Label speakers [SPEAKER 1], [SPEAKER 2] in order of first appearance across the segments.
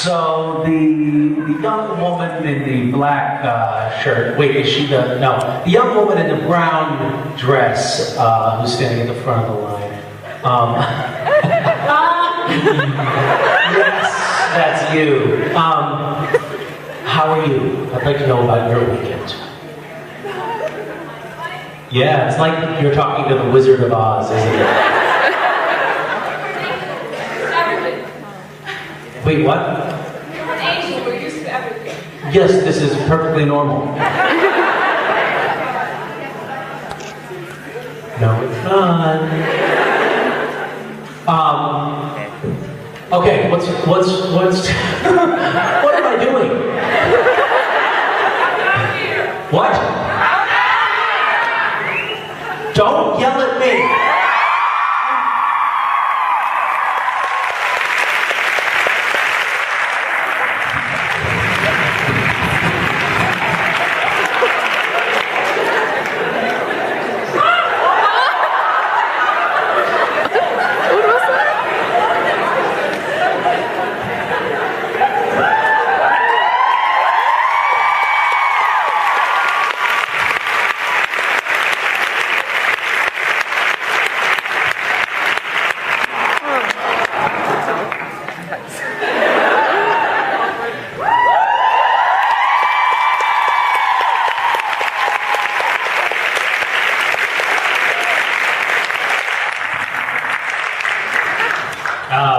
[SPEAKER 1] So the young woman in the black shirt. Wait, is she the no? The young woman in the brown dress who's standing at the front of the line. Yes, that's you. How are you? I'd like to know about your weekend. Yeah, it's like you're talking to the Wizard of Oz, isn't it? Wait, what?
[SPEAKER 2] You're an angel, we're used to everything.
[SPEAKER 1] Yes, this is perfectly normal. No, it's not. Okay, what's what am I doing? What? Don't yell at me.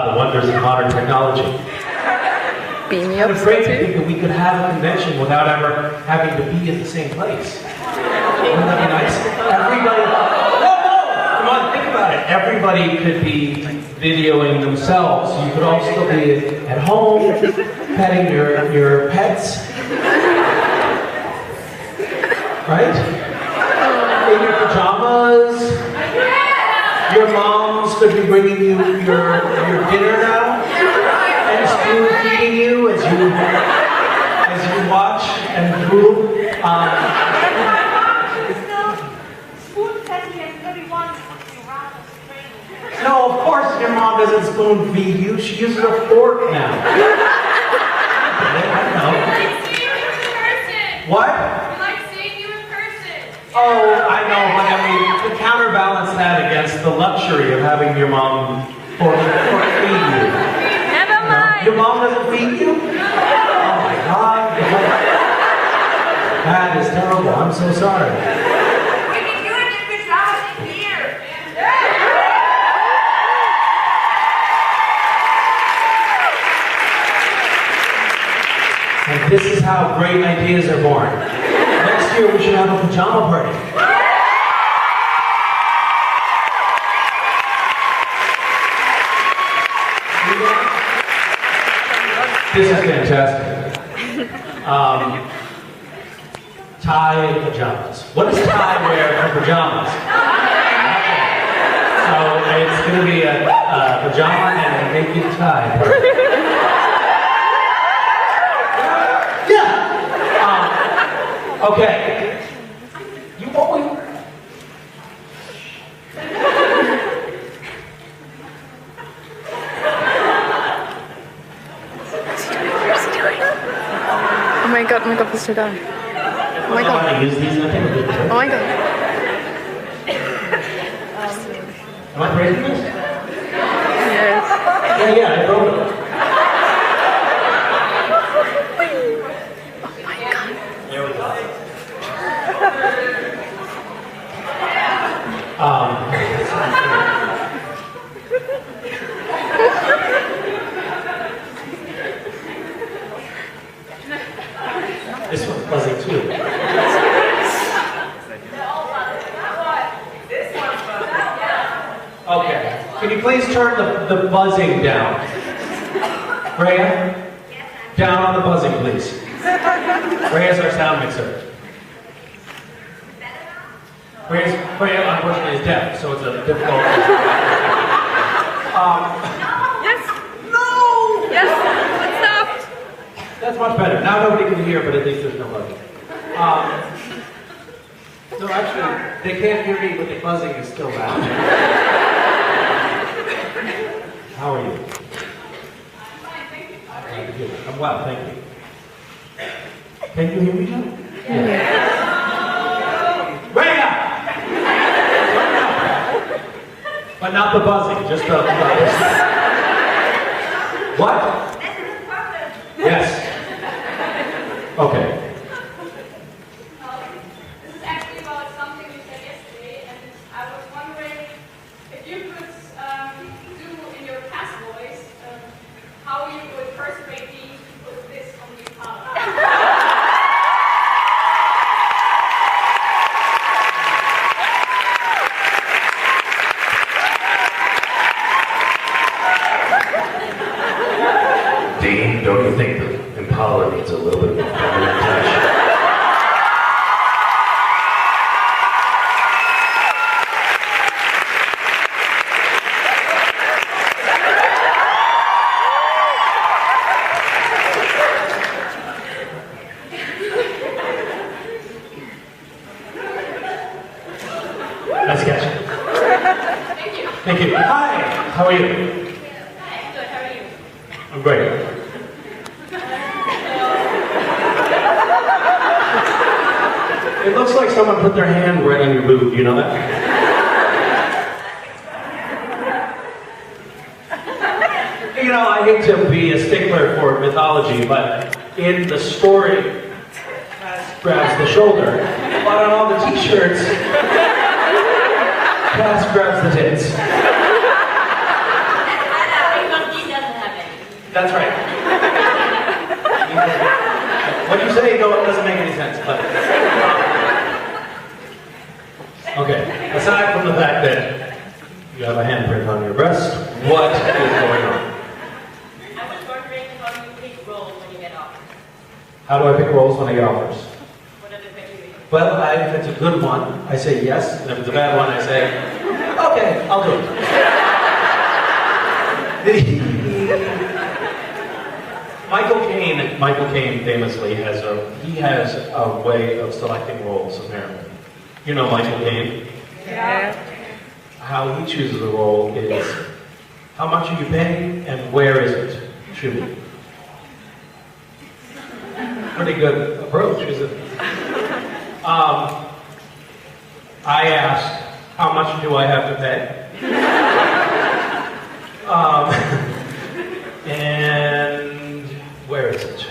[SPEAKER 1] The wonders of modern technology.
[SPEAKER 3] Beam me up.
[SPEAKER 1] I'm afraid to think that we could have a convention without ever having to be at the same place. Wouldn't that be nice? Everybody, come on, think about it. Everybody could be videoing themselves. You could all still be at home, petting your pets. Right? In your pajamas. Your moms could be bringing you your dinner now, and spoon feeding you as you watch and drool. No, of course your mom doesn't spoon feed you. She uses a fork now. I know. What? Oh, I know, but I mean, to counterbalance that against the luxury of having your mom fork feed you.
[SPEAKER 3] Never mind.
[SPEAKER 1] Your mom doesn't feed you? Oh my God. That is terrible. I'm so sorry. And this is how great ideas are born. Next year we should have a pajama party. This is fantastic. Tie pajamas. What does tie wear for pajamas? Okay. So it's going to be a pajama and a naked tie party. Yeah. Okay. You always.
[SPEAKER 3] Oh my god, please sit down. Oh my god.
[SPEAKER 1] Use these, I think.
[SPEAKER 3] Oh my god.
[SPEAKER 1] Am I praising this?
[SPEAKER 3] Yes.
[SPEAKER 1] Yeah, I wrote it.
[SPEAKER 3] Oh my god.
[SPEAKER 1] There we go. This one's buzzing too. Okay. Can you please turn the buzzing down? Rhea? Down on the buzzing, please. Rhea's our sound mixer. Rhea, unfortunately, is deaf, so it's a difficult...
[SPEAKER 3] Yes. No. Yes. Stop.
[SPEAKER 1] That's much better. Now nobody can hear, but at least there's no buzzing. No, actually, they can't hear me, but the buzzing is still loud. How are you? you. I'm well, thank you. Can you hear me, John? Yeah. Wake up! But not the buzzing, just the What? Yes. Okay.
[SPEAKER 2] This is actually about something you said yesterday, and I was wondering if you could do in your past voice how you would persuade me to put this on the guitar.
[SPEAKER 1] Dean, don't you think the Impala needs a little bit more feminine touch? Nice catch.
[SPEAKER 2] Thank you.
[SPEAKER 1] Thank you. Hi, how are you?
[SPEAKER 2] I'm good. How are you?
[SPEAKER 1] I'm great. It looks like someone put their hand right on your boob. Do you know that? You know, I hate to be a stickler for mythology, but in the story, Cass grabs the shoulder, but on all the t-shirts, Cass grabs the tits. That's right. What you say, no, it doesn't make any sense, but... Okay, aside from the fact that you have a handprint on your breast, what is going on?
[SPEAKER 2] I was wondering how you pick roles when you get offers.
[SPEAKER 1] How do I pick roles when I get offers?
[SPEAKER 2] What are the criteria?
[SPEAKER 1] Well, if it's a good one, I say yes, and if it's a bad one, I say, okay, I'll do it. Michael Caine famously has a way of selecting roles, apparently. You know Michael Caine?
[SPEAKER 3] Yeah.
[SPEAKER 1] How he chooses a role is, how much are you paying and where is it shooting? Pretty good approach, isn't it? I ask, how much do I have to pay? And where is it?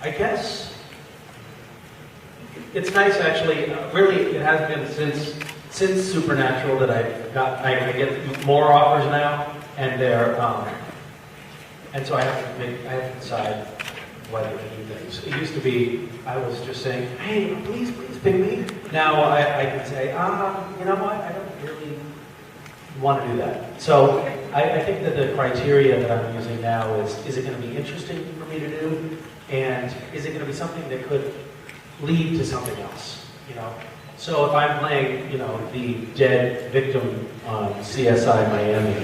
[SPEAKER 1] I guess it's nice, actually. Really, it has been since Supernatural that I get more offers now, and and so I have to decide whether to do things. It used to be I was just saying, hey, please pick me. Now I can say, you know what? I don't really want to do that. So I think that the criteria that I'm using now is it going to be interesting for me to do, and is it going to be something that could lead to something else? You know. So if I'm playing, you know, the dead victim on CSI Miami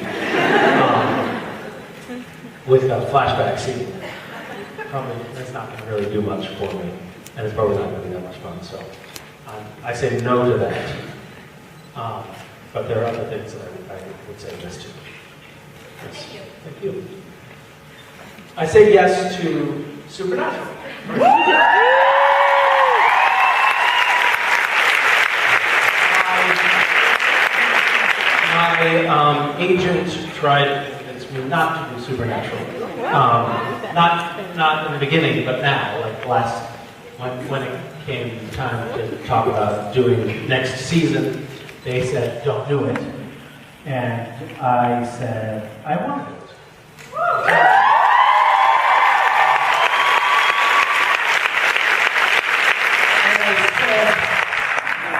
[SPEAKER 1] with a flashback scene, probably that's not going to really do much for me, and it's probably not going to be that much fun. So I say no to that. But there are other things that I would say yes to. Yes. Thank you. I say yes to Supernatural. My agent tried to convince me not to do Supernatural. Not in the beginning, but now, like when it came time to talk about doing next season, they said, don't do it. And I said, I want to do it.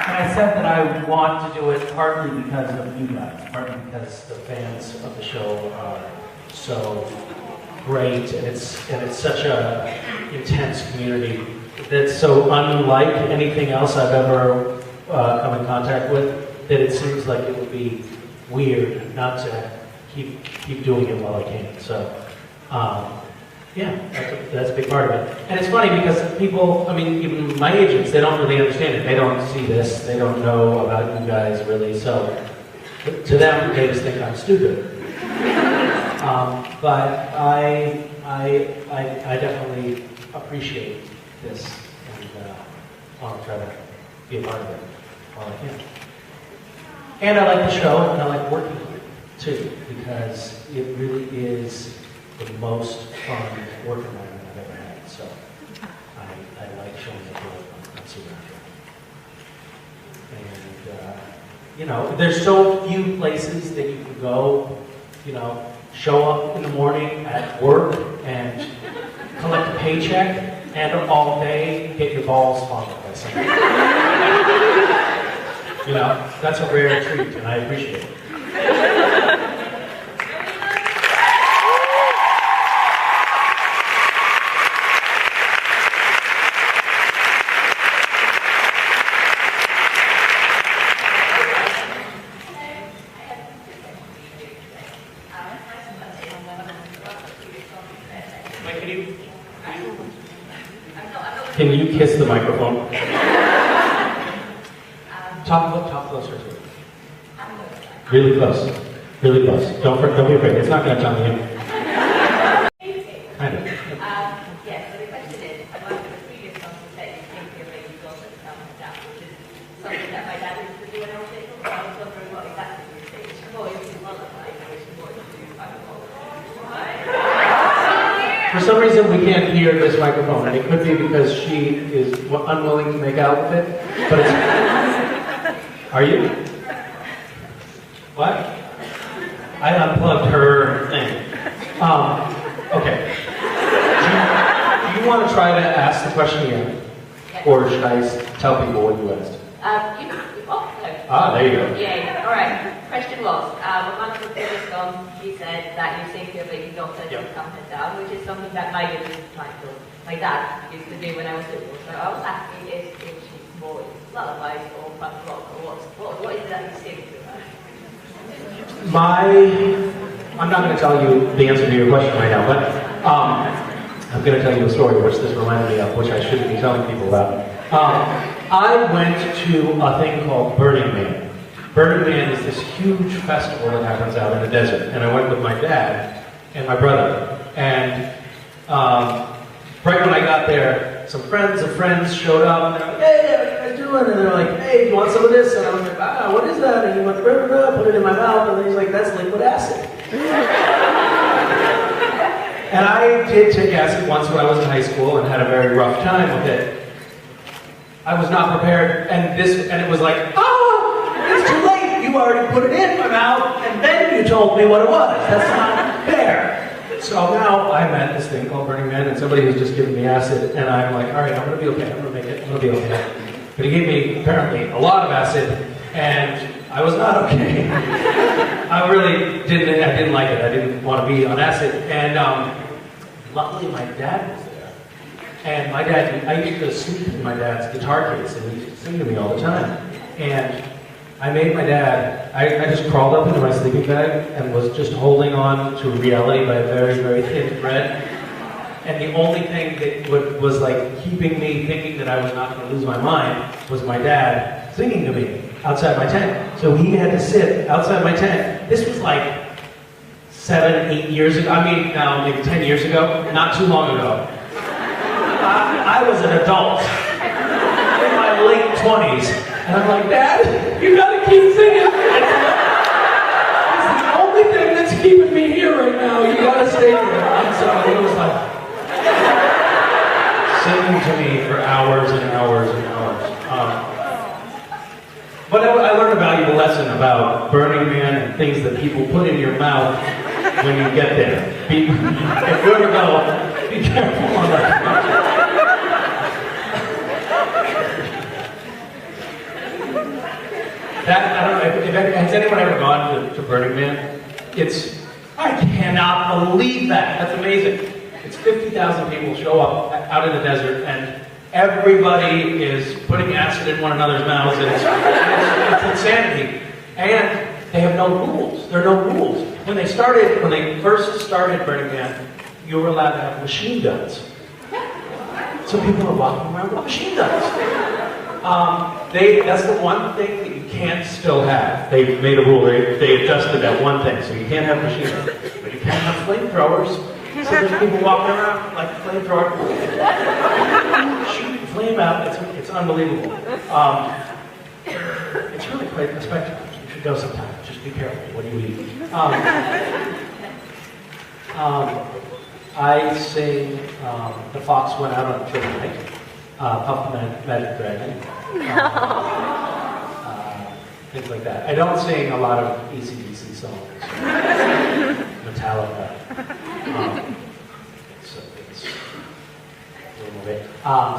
[SPEAKER 1] And I said that I want to do it partly because of you guys, partly because the fans of the show are so great, and it's such a intense community that's so unlike anything else I've ever come in contact with, that it seems like it would be weird not to keep doing it while I can. So, yeah, that's a big part of it. And it's funny because people, I mean, even my agents, they don't really understand it. They don't see this. They don't know about you guys really. So, to them, they just think I'm stupid. But I definitely appreciate this, and I'll try to be a part of it while I can. And I like the show, and I like working on it too, because it really is the most fun work environment I've ever had. So I like showing it on Supernatural. And there's so few places that you can go, show up in the morning at work and collect a paycheck and all day get your balls fondled by somebody. That's a rare treat, and I appreciate it. Can you kiss the microphone? Talk closer to it. Really close. Really close. Don't be afraid. It's not going to tell you. Kind of.
[SPEAKER 4] Yes, so the question is, I went to the previous consultation, thinking of making daughter to calm down, which is something that my dad used to do when I was little, so I was wondering what exactly you say. She always do lullaby, which she always do
[SPEAKER 1] For some reason, we can't hear this microphone, and it could be because she is unwilling to make out with it. But are you? What? I unplugged her thing. Okay. Do you want to try to ask the question again, or should I tell people what you asked? There you go.
[SPEAKER 4] Yeah. All right. Question was, when one of the previous gone, he said that you think of making daughter to calm her down, which is something that my dad used to do when I was little. So I was asking if she's more lullabies or punk rock, or what is it that you sing to her?
[SPEAKER 1] I'm not going to tell you the answer to your question right now, but I'm going to tell you a story which this reminded me of, which I shouldn't be telling people about. I went to a thing called Burning Man. Burning Man is this huge festival that happens out in the desert, and I went with my dad and my brother. And right when I got there, some friends of friends showed up, and they're like, "Hey, what are you guys doing?" And they're like, "Hey, do you want some of this?" And I was like, what is that?" And he went, put it in my mouth, and then he's like, "That's liquid acid." And I did take acid once when I was in high school and had a very rough time with it. I was not prepared, and it was like, it's too late. You already put it in my mouth, and then you told me what it was. That's not fair. So now I'm at this thing called Burning Man, and somebody was just giving me acid, and I'm like, all right, I'm going to be okay. I'm going to make it. I'm going to be okay. But he gave me, apparently, a lot of acid, and I was not okay. I didn't like it. I didn't want to be on acid. And luckily, my dad was there. And my dad, I used to sleep in my dad's guitar case, and he used to sing to me all the time. And I made my dad, I just crawled up into my sleeping bag and was just holding on to reality by a very, very thin thread. And the only thing that was like keeping me thinking that I was not going to lose my mind was my dad singing to me outside my tent. So he had to sit outside my tent. This was like 7, 8 years ago. I mean, maybe 10 years ago. Not too long ago. I was an adult in my late 20s. And I'm like, "Dad, you gotta keep singing. It's the only thing that's keeping me here right now. You gotta stay there." And so he was like singing to me for hours and hours and hours. But I learned a valuable lesson about Burning Man and things that people put in your mouth when you get there. If you ever go, be careful on that. I don't know, has anyone ever gone to Burning Man? I cannot believe that. That's amazing. It's 50,000 people show up out in the desert, and everybody is putting acid in one another's mouths, and it's insanity. And they have no rules. There are no rules. When they first started Burning Man, you were allowed to have machine guns. So people are walking around with machine guns. That's the one thing that you can't still have. They made a rule. They adjusted that one thing, so you can't have machine guns, but you can have flamethrowers. So there's people walking around like a flamethrower, shooting flame out. It's unbelievable. It's really quite a spectacle. You should go sometime. Just be careful. What do you eat? I sing "The Fox Went Out on a Sugar Night," "Puff the Magic Dragon," things like that. I don't sing a lot of AC/DC songs, Metallica. It's a little bit.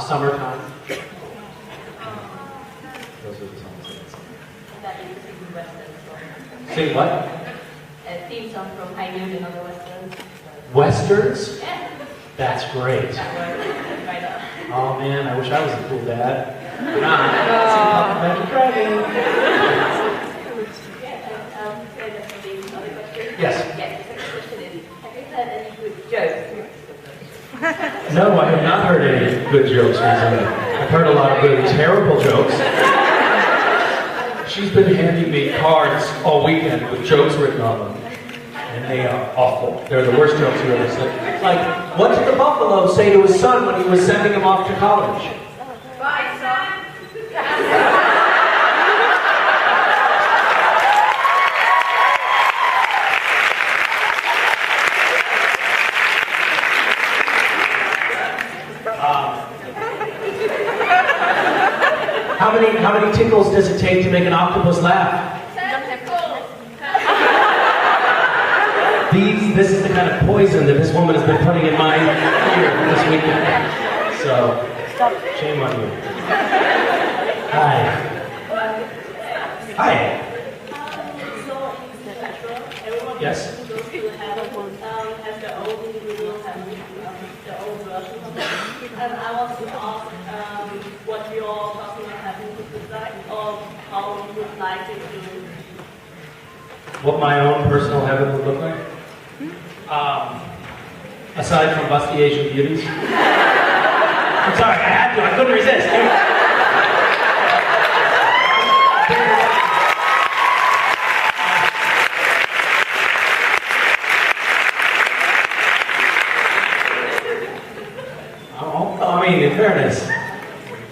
[SPEAKER 1] Summertime. Those are the songs that I sing.
[SPEAKER 4] That is a Western song.
[SPEAKER 1] Sing what?
[SPEAKER 4] A theme song from High Noon and other Westerns.
[SPEAKER 1] Westerns?
[SPEAKER 4] Yeah.
[SPEAKER 1] That's great.
[SPEAKER 4] That works right up.
[SPEAKER 1] Oh man, I wish I was a cool dad. Sing Puff the Magic Dragon. Yes.
[SPEAKER 4] Yes, the second question is, have you heard any good jokes?
[SPEAKER 1] No, I have not heard any good jokes recently. I've heard a lot of really terrible jokes. She's been handing me cards all weekend with jokes written on them. And they are awful. They're the worst jokes you've ever seen. Like, what did the buffalo say to his son when he was sending him off to college?
[SPEAKER 2] Bye, son.
[SPEAKER 1] How many tickles does it take to make an octopus laugh? This is the kind of poison that this woman has been putting in my ear this weekend. So, shame on you. Hi. Hi. Yes.
[SPEAKER 5] Has their own individual family, their own version of it. And I want to ask what your personal heaven would look like, or how you would like it to.
[SPEAKER 1] What my own personal heaven would look like? Aside from busty Asian beauties. I'm sorry, I had to. I couldn't resist. I mean, in fairness,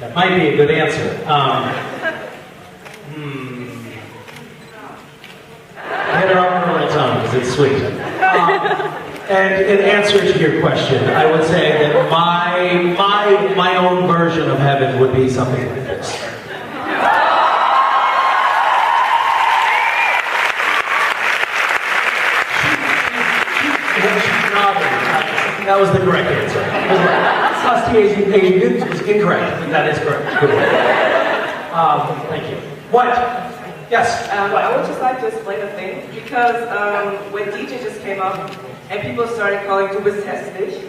[SPEAKER 1] that might be a good answer. Hit her up on her tongue because it's sweet. And in answer to your question, I would say that my own version of heaven would be something like this. That was the correct answer. Busty Asian beauties is incorrect. That is correct. Good one. Thank you. What? Yes.
[SPEAKER 6] I would just like to explain a thing because when DJ just came up and people started calling du bist hässlich,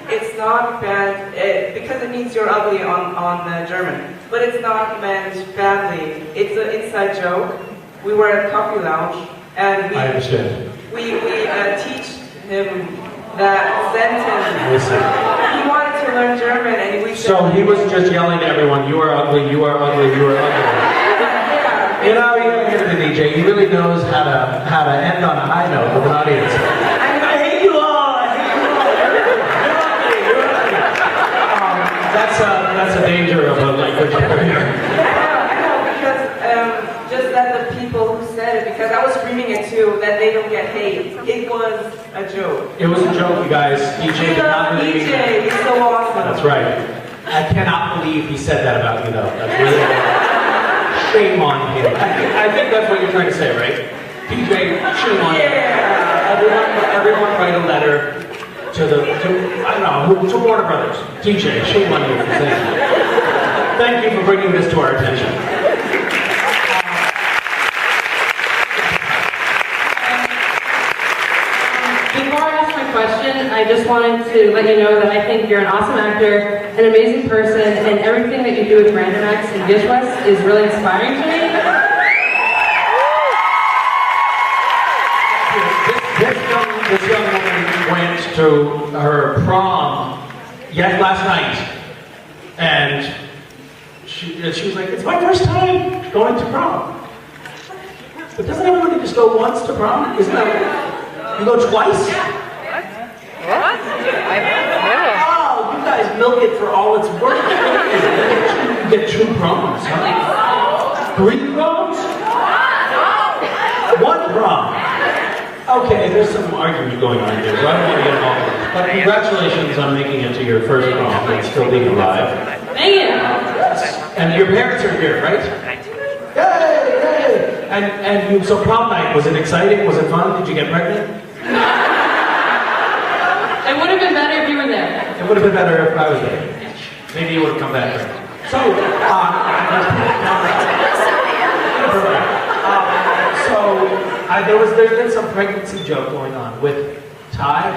[SPEAKER 6] it's not bad because it means you're ugly on German, but it's not meant badly. It's an inside joke. We were at a coffee lounge and
[SPEAKER 1] I understand.
[SPEAKER 6] we teach him that sentence. He wanted to learn German and we said,
[SPEAKER 1] So he was just yelling at everyone, "You are ugly, you are ugly, you are ugly." You know, here's the DJ. He really knows how to end on a high note with an audience. I hate you all. I hate you all. You're ugly. That's a danger of a language barrier.
[SPEAKER 6] I know, because just that the people who said it, because I was screaming it too, that they don't get hate. It was a joke.
[SPEAKER 1] It was a joke, you guys. DJ did not really mean that.
[SPEAKER 6] DJ, he's so awesome.
[SPEAKER 1] That's right. I cannot believe he said that about you, though. That's really shame on him. I think that's what you're trying to say, right? DJ, shame on him. Everyone write a letter to Warner Brothers. DJ, shame on you for saying that. Thank you for bringing this to our attention.
[SPEAKER 7] Before I ask my question, I just wanted to let you know that I think you're an awesome actor, an amazing person, and everything that you do with Random Acts and Gishwest is really inspiring to me.
[SPEAKER 1] This young woman went to her prom last night, and she was like, it's my first time going to prom. But doesn't everybody just go once to prom? Isn't that, you go twice?
[SPEAKER 3] What? I've never.
[SPEAKER 1] Oh, you guys milk it for all it's worth. You get two proms, huh? 3 proms? 1 prom. Okay, there's some argument going on here, so I don't want to get involved in this. But congratulations on making it to your first prom and still being alive.
[SPEAKER 7] Thank you.
[SPEAKER 1] And your parents are here, right? Yay! Yay! And you, so prom night, was it exciting? Was it fun? Did you get pregnant?
[SPEAKER 7] It would have been better if you were there.
[SPEAKER 1] It would have been better if I was there. Maybe you would have come back there. So, there's been some pregnancy joke going on with Ty.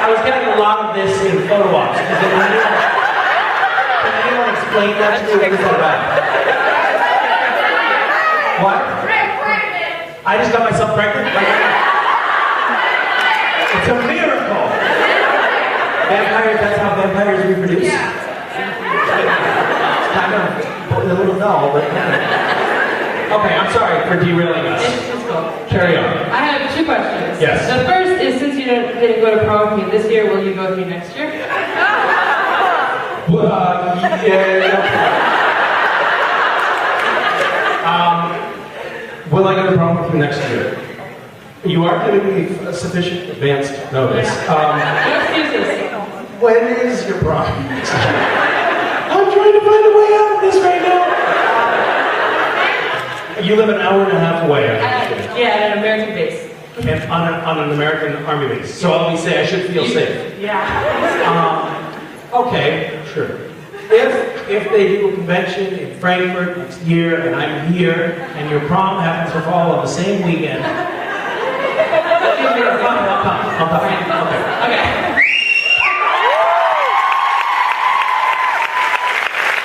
[SPEAKER 1] I was getting a lot of this in photo ops. Can anyone explain that to me? What is that about? What? I just got myself pregnant? It's a miracle! Vampires, that's how vampires reproduce? Yeah. It's kind of a little dull, but... Okay, I'm sorry for derailing us.
[SPEAKER 7] It's cool.
[SPEAKER 1] Carry on.
[SPEAKER 7] I have 2 questions.
[SPEAKER 1] Yes.
[SPEAKER 7] The first is, since you didn't go to prom with me this year, will you go with me next year?
[SPEAKER 1] Well, yeah. Will I go to prom with you next year? You are giving me sufficient advanced notice.
[SPEAKER 7] No excuses.
[SPEAKER 1] When is your prom? I'm trying to find a way out of this right now. You live an hour and a half away, I understand.
[SPEAKER 7] Yeah, at an American base.
[SPEAKER 1] And on an American Army base. So always say I should feel safe.
[SPEAKER 7] Yeah.
[SPEAKER 1] Okay, sure. If they do a convention in Frankfurt next year and I'm here and your prom happens to fall on the same weekend, I'll come. Okay.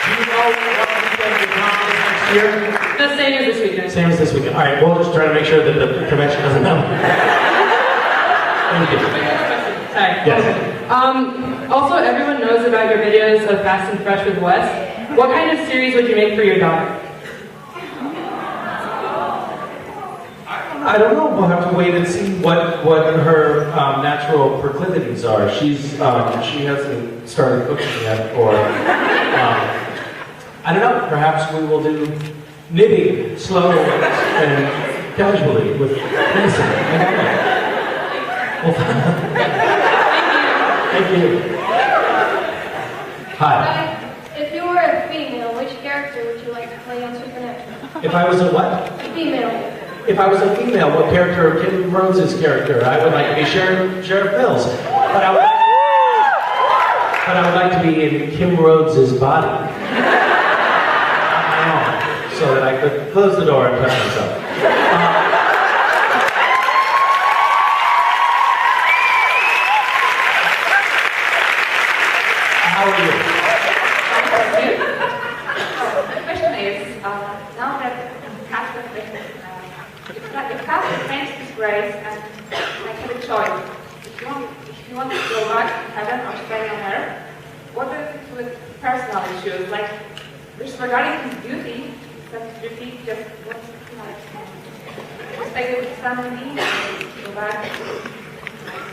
[SPEAKER 1] Do you know what weekend your prom is next year?
[SPEAKER 7] The same as this weekend.
[SPEAKER 1] Same as this weekend. All right, we'll just try to make sure that the convention doesn't know. Thank you.
[SPEAKER 7] Sorry.
[SPEAKER 1] Yes.
[SPEAKER 7] Also, everyone knows about your videos of Fast and Fresh with Wes. What kind of series would you make for your daughter?
[SPEAKER 1] I don't know. We'll have to wait and see what her natural proclivities are. She hasn't started cooking yet, or I don't know. Perhaps we will do knitting, slow and casually with Vincent. Thank you. Hi.
[SPEAKER 2] If you were a female, which character would you like to play on Supernatural?
[SPEAKER 1] If I was a what?
[SPEAKER 2] Female.
[SPEAKER 1] If I was a female, what character? Kim Rhodes' character. I would like to be Sheriff Mills. But I would like to be in Kim Rhodes' body. So that I could close the door and touch myself. How are you?
[SPEAKER 8] The question is, now that the cast of Friends is great, and I have a choice. If you want to go back to heaven or stay on earth, what do you do with personal issues? Like, regarding his duty, that duty just wants to stay with family and go back.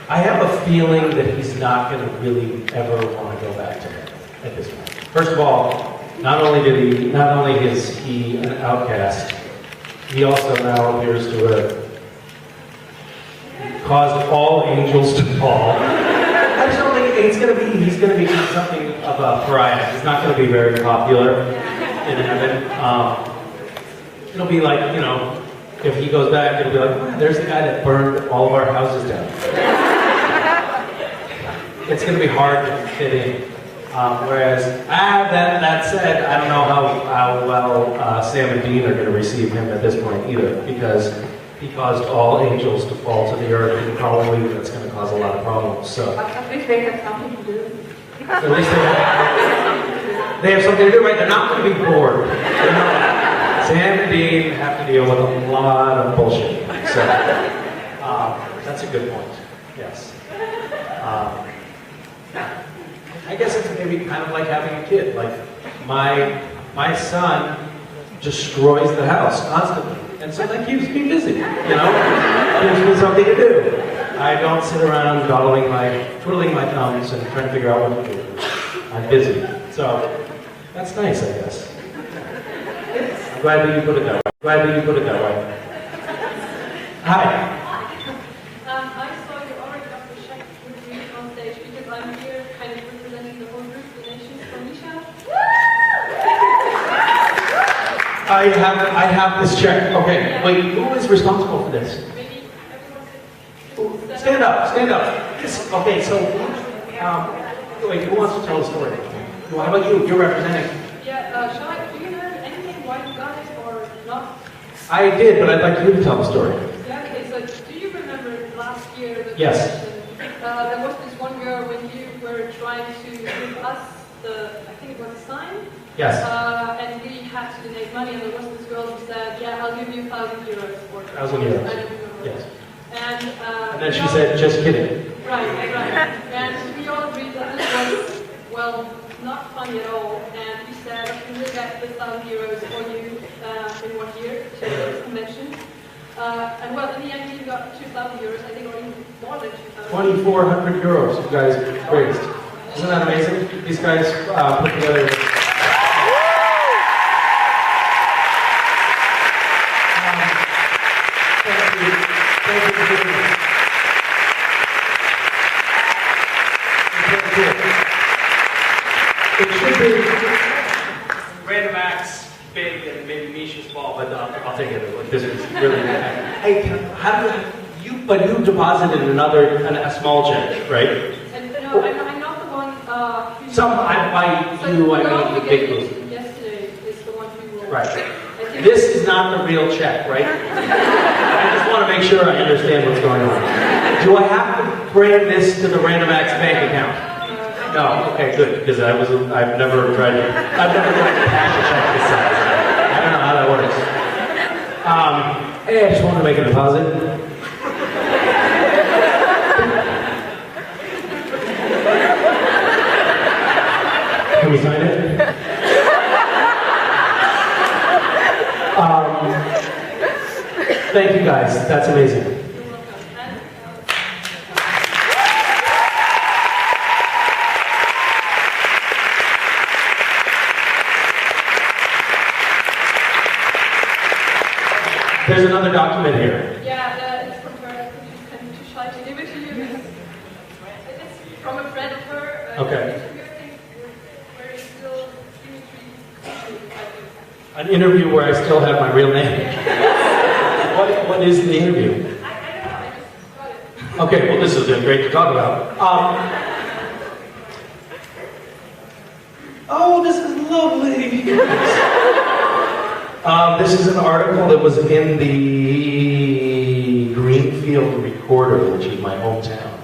[SPEAKER 1] I have a feeling that he's not going to really ever want to go back to her at this point. First of all, not only is he an outcast, he also now appears to have caused all angels to fall. I just don't think he's going to be something of a pariah. He's not going to be very popular in heaven. It'll be like, if he goes back, it'll be like, there's the guy that burned all of our houses down. It's going to be hard to fit in. Whereas, that said, I don't know how well Sam and Dean are going to receive him at this point either, because he caused all angels to fall to the earth, and probably that's going to cause a lot of problems. So
[SPEAKER 8] But at least they have something to do.
[SPEAKER 1] at least they have something to do, right? They're not going to be bored. Sam and Dean have to deal with a lot of bullshit. So that's a good point. Yes. I guess it's maybe kind of like having a kid. Like my son destroys the house constantly, and so that keeps me busy. You know, gives me something to do. I don't sit around twiddling my thumbs and trying to figure out what to do. I'm busy, so that's nice, I guess. I'm glad that you put it that way. Hi.
[SPEAKER 2] I saw you already got the check with me on stage because I'm here kind of representing the whole group donations for Misha.
[SPEAKER 1] I have this check. Okay, wait, who is responsible for this?
[SPEAKER 2] Maybe everyone could
[SPEAKER 1] Stand up. Okay, so, wait, who wants to tell the story? Well, how about you? You're representing.
[SPEAKER 2] Yeah, do you know anything why you got it or not?
[SPEAKER 1] I did, but I'd like you to tell the story.
[SPEAKER 2] Yeah, okay, so do you remember last year the
[SPEAKER 1] Yes.
[SPEAKER 2] there was this one girl when you were trying to give us I think it was a sign?
[SPEAKER 1] Yes.
[SPEAKER 2] And we had to donate money and there was this girl who said, yeah, I'll give you €1,000 for it.
[SPEAKER 1] 1,000 euros.
[SPEAKER 2] I don't remember.
[SPEAKER 1] Yes.
[SPEAKER 2] And
[SPEAKER 1] then she said, just kidding.
[SPEAKER 2] Right. And we all agreed that this was, well, not funny at all. And we said, we will get the €1,000 for you in 1 year to this convention. And well, in the end, we got €2,000, I think, or even more than 2,000.
[SPEAKER 1] 2,400 euros you guys raised. Isn't that amazing? These guys put together. Thank you for doing this. It should be random acts, big, and maybe Misha's ball, but I'll take it. This is really bad. Hey, how do you? But you deposited a small check, right?
[SPEAKER 2] And no, I'm not the one.
[SPEAKER 1] I mean the big group.
[SPEAKER 2] Yesterday is the one who will.
[SPEAKER 1] Right. This is not the real check, right? I just want to make sure I understand what's going on. Do I have to bring this to the Random Acts bank account? No. Okay, good. Because I've never tried to cash a check this size. I don't know how that works. Hey, I just wanted to make a deposit. Can we sign it? Thank you guys, that's amazing. There's another document here.
[SPEAKER 2] Yeah, it's from her. I'm too shy to give it to you. It's from a friend of her.
[SPEAKER 1] Okay.
[SPEAKER 2] Where it's still
[SPEAKER 1] An interview where I still have my real name. What is the interview?
[SPEAKER 2] I don't know, I just got it.
[SPEAKER 1] Okay, well this is great to talk about. Oh, this is lovely. This is an article that was in the Greenfield Recorder, which is my hometown,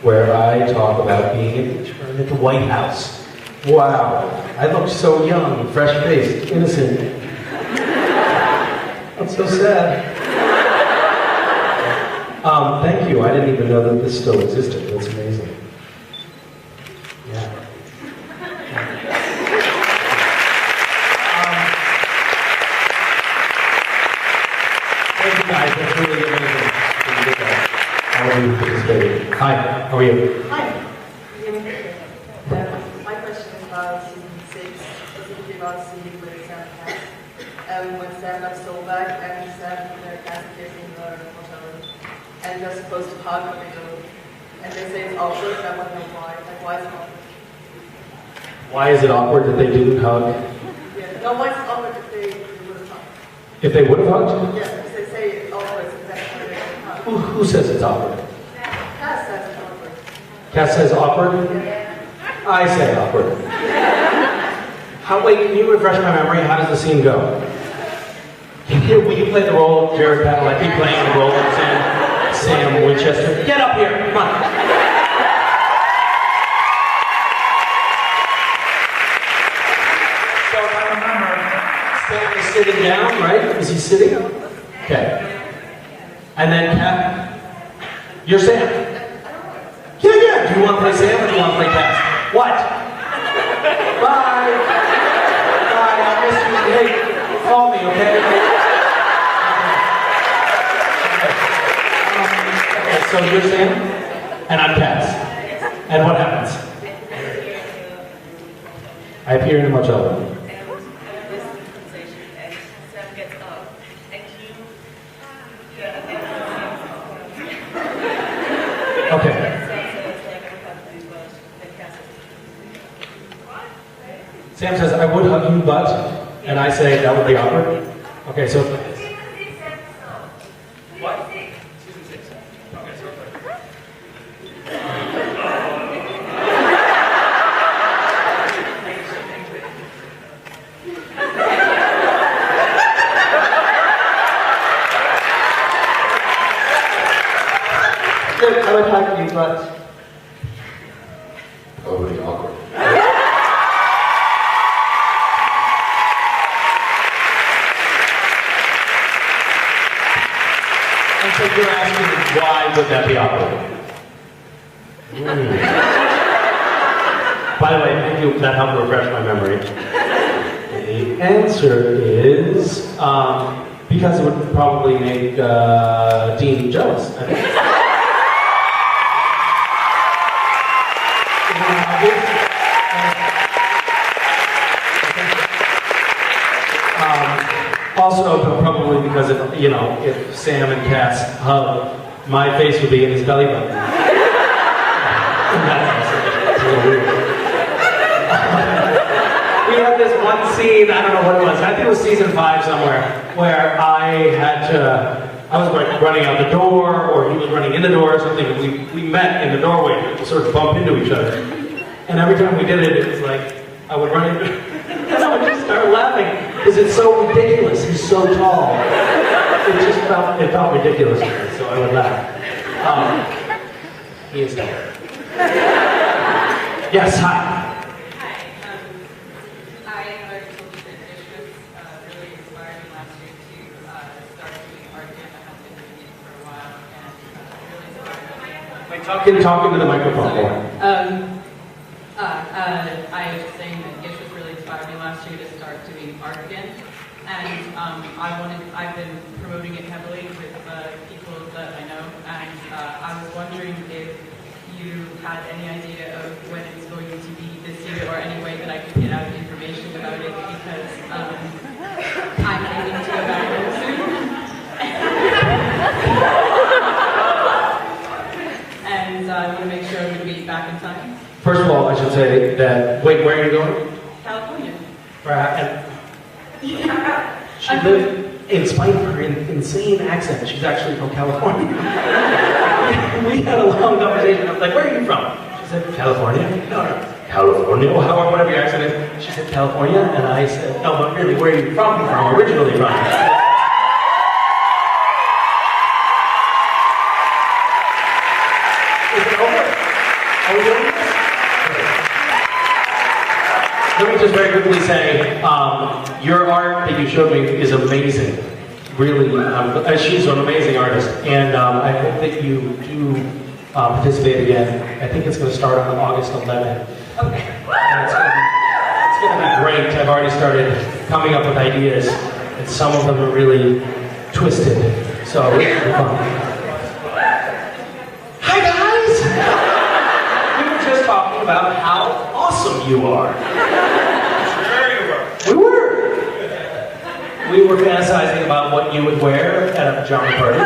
[SPEAKER 1] where I talk about being an intern at the White House. Wow, I look so young, fresh-faced, innocent. I'm so sad. Thank you. I didn't even know that this still existed. That's amazing. Yeah. Thank you guys. That's really amazing. How are you participating? Hi. How are you?
[SPEAKER 9] Hi. My question is about season 6, specifically about seeing with Sam Cass. When Sam got stole back and Sam and their cast kids in the hotel room. And they're supposed to hug when they go. And they say it's awkward, and I want to know why. Like, why is it awkward?
[SPEAKER 1] Why is it awkward that they didn't hug?
[SPEAKER 9] Yeah. No, why is it awkward if they would have hugged?
[SPEAKER 1] If they would have hugged?
[SPEAKER 9] Yeah, because they say it's awkward, so that's why they don't hug.
[SPEAKER 1] Who says it's awkward?
[SPEAKER 9] Cass says it's awkward.
[SPEAKER 1] Cass says awkward? I say awkward. Wait, can you refresh my memory? How does the scene go? Will you play the role of Jared Padalecki playing the role of Sam Winchester? Get up here, come on. So if I remember, Sam is sitting down, right? Is he sitting? Okay. And then you're Sam. Yeah. Do you want to play Sam or do you want to play Cass? What? So you're Sam, and I'm Cass. And what happens? I appear in a Marcello. Okay. Sam says, I would hug you, but, and I say, that would be awkward. Okay, so. What? Season 6. Okay, so.
[SPEAKER 6] I would hug you, but.
[SPEAKER 10] That would be awkward.
[SPEAKER 1] And so you're asking, why would that be awkward? By the way, thank you, that helped refresh my memory. The answer is, because it would probably make Dean jealous, I think. Also, probably because if, you know, if Sam and Cass hug, my face would be in his belly button. That's a little weird. We had this one scene, I don't know what it was, I think it was season 5 somewhere, where I was like running out the door, or he was running in the door or something, and we met in the doorway and sort of bumped into each other. And every time we did it, it was like, I would run into and I would just start laughing, because it's so ridiculous, he's so tall. It felt ridiculous to me, so I would laugh. He is tall. Yes, hi. Talking to the microphone.
[SPEAKER 11] I was saying that Gish was really inspired me last year to start doing art again, and I've been promoting it heavily with people that I know, and I was wondering if you had any idea of when it's going to be this year, or any way that I could get out information about it, because I'm aiming to go back home soon. And I want to make sure I'm going to be back in time.
[SPEAKER 1] First of all, I should say that, wait, where are you going?
[SPEAKER 11] California.
[SPEAKER 1] She lived, in spite of her insane accent, she's actually from California. We had a long conversation. I was like, where are you from? She said, California? No, California? Well, however, whatever your accent is. She said, California? And I said, no, but really, where are you from? Originally from? Is it over? Are we doing this? Let me just very quickly say, your art that you showed me is amazing. Really, she's an amazing artist, and I hope that you do participate again. I think it's going to start on August 11th.
[SPEAKER 11] Okay.
[SPEAKER 1] And it's going to be great. I've already started coming up with ideas, and some of them are really twisted. So it's going to be fun. Hi guys! We were just talking about how awesome you are. We were. We were fantasizing about what you would wear at a pajama party.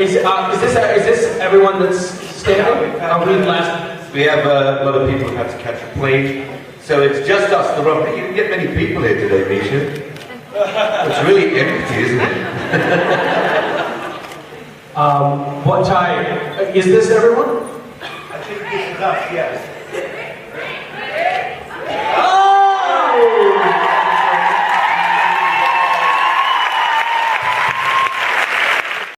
[SPEAKER 1] Is this everyone that's standing?
[SPEAKER 10] We have a lot of people who have to catch a plane, so it's just us, the rock. You didn't get many people here today, Misha. It's really empty, isn't it?
[SPEAKER 1] What time? Is this everyone?
[SPEAKER 10] I think this is us, yes.